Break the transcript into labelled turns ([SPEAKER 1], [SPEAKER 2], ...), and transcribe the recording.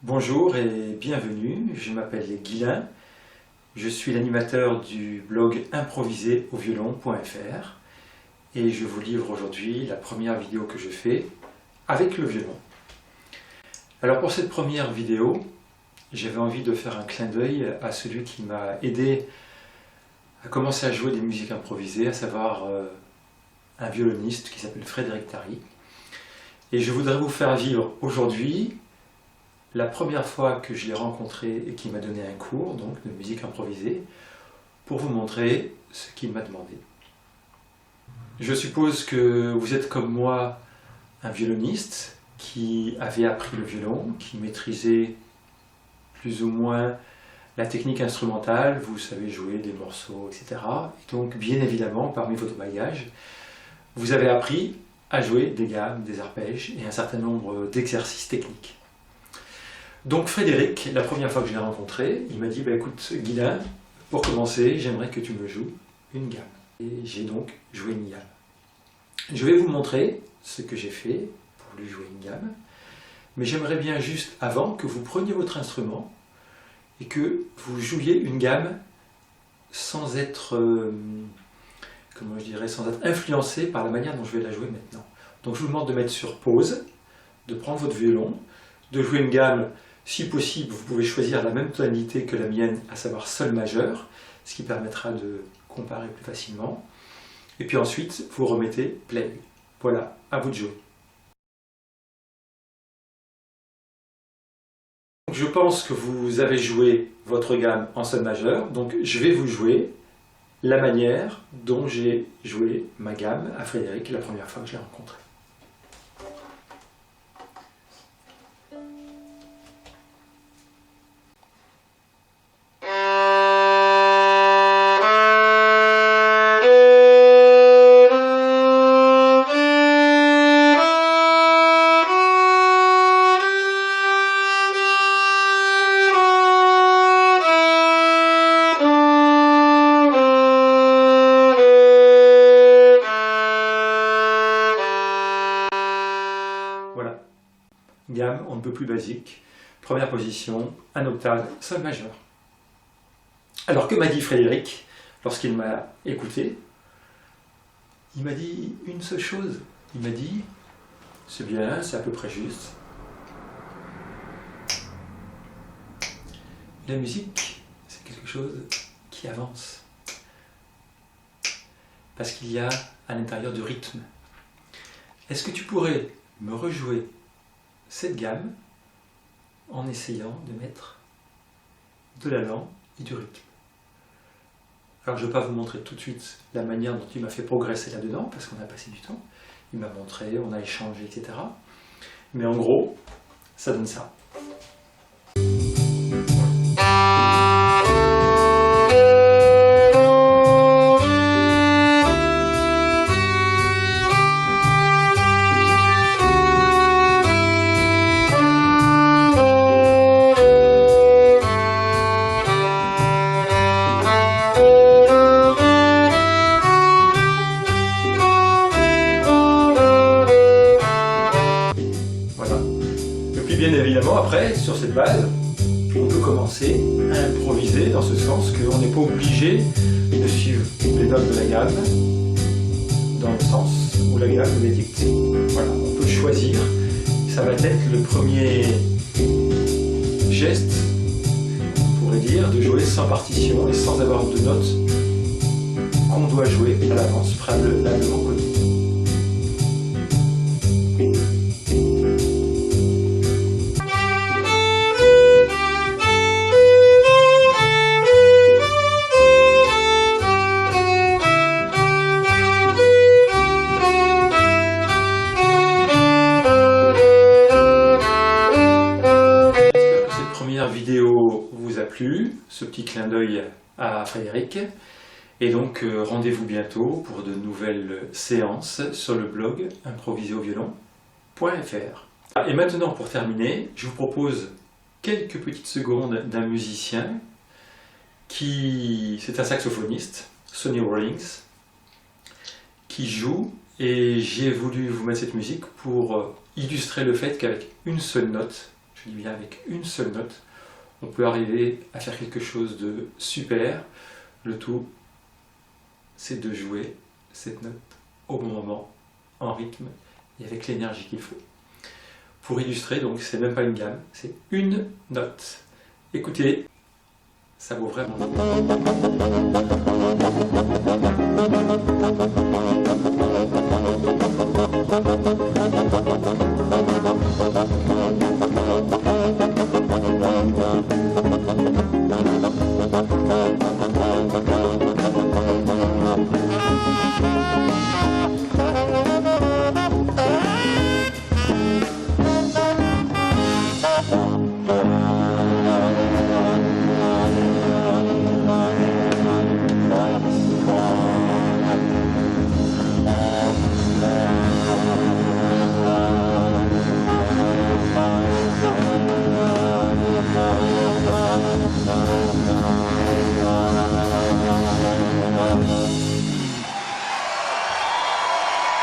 [SPEAKER 1] Bonjour et bienvenue, je m'appelle Guilain, je suis l'animateur du blog improviséauviolon.fr et je vous livre aujourd'hui la première vidéo que je fais avec le violon. Alors pour cette première vidéo, j'avais envie de faire un clin d'œil à celui qui m'a aidé à commencer à jouer des musiques improvisées, à savoir un violoniste qui s'appelle Frédéric Tary. Et je voudrais vous faire vivre aujourd'hui la première fois que je l'ai rencontré et qu'il m'a donné un cours donc, de musique improvisée pour vous montrer ce qu'il m'a demandé. Je suppose que vous êtes comme moi un violoniste qui avait appris le violon, qui maîtrisait plus ou moins la technique instrumentale, vous savez jouer des morceaux, etc. Et donc bien évidemment, parmi votre bagage, vous avez appris à jouer des gammes, des arpèges et un certain nombre d'exercices techniques. Donc Frédéric, la première fois que je l'ai rencontré, il m'a dit écoute Guilain, pour commencer, j'aimerais que tu me joues une gamme. Et j'ai donc joué une gamme. Je vais vous montrer ce que j'ai fait pour lui jouer une gamme, mais j'aimerais bien juste avant que vous preniez votre instrument et que vous jouiez une gamme sans être, comment je dirais, sans être influencé par la manière dont je vais la jouer maintenant. Donc je vous demande de mettre sur pause, de prendre votre violon, de jouer une gamme. Si possible, vous pouvez choisir la même tonalité que la mienne, à savoir sol majeur, ce qui permettra de comparer plus facilement. Et puis ensuite, vous remettez play. Voilà, à vous de jouer. Je pense que vous avez joué votre gamme en sol majeur, donc je vais vous jouer la manière dont j'ai joué ma gamme à Frédéric la première fois que je l'ai rencontré. Voilà, gamme on ne peut plus basique, première position, un octave, sol majeur. Alors que m'a dit Frédéric lorsqu'il m'a écouté? Il m'a dit une seule chose, il m'a dit c'est bien, c'est à peu près juste. La musique, c'est quelque chose qui avance, parce qu'il y a à l'intérieur du rythme. Est-ce que tu pourrais me rejouer cette gamme en essayant de mettre de l'allant et du rythme? Alors je ne vais pas vous montrer tout de suite la manière dont il m'a fait progresser là-dedans, parce qu'on a passé du temps. Il m'a montré, on a échangé, etc. Mais en gros, ça donne ça. Bien évidemment, après, sur cette base, on peut commencer à improviser dans ce sens qu'on n'est pas obligé de suivre les notes de la gamme dans le sens où la gamme nous est dictée. Voilà, on peut choisir. Ça va être le premier geste, on pourrait dire, de jouer sans partition et sans avoir de notes qu'on doit jouer à l'avance, préalablement connues. Vidéo vous a plu, ce petit clin d'œil à Frédéric, et donc rendez-vous bientôt pour de nouvelles séances sur le blog improviséauviolon.fr. Et maintenant, pour terminer, je vous propose quelques petites secondes d'un musicien c'est un saxophoniste, Sonny Rollins, qui joue, et j'ai voulu vous mettre cette musique pour illustrer le fait qu'avec une seule note, je je dis bien avec une seule note, on peut arriver à faire quelque chose de super. Le tout, c'est de jouer cette note au bon moment, en rythme et avec l'énergie qu'il faut. Pour illustrer, donc, c'est même pas une gamme, c'est une note. Écoutez, ça vaut vraiment le coup.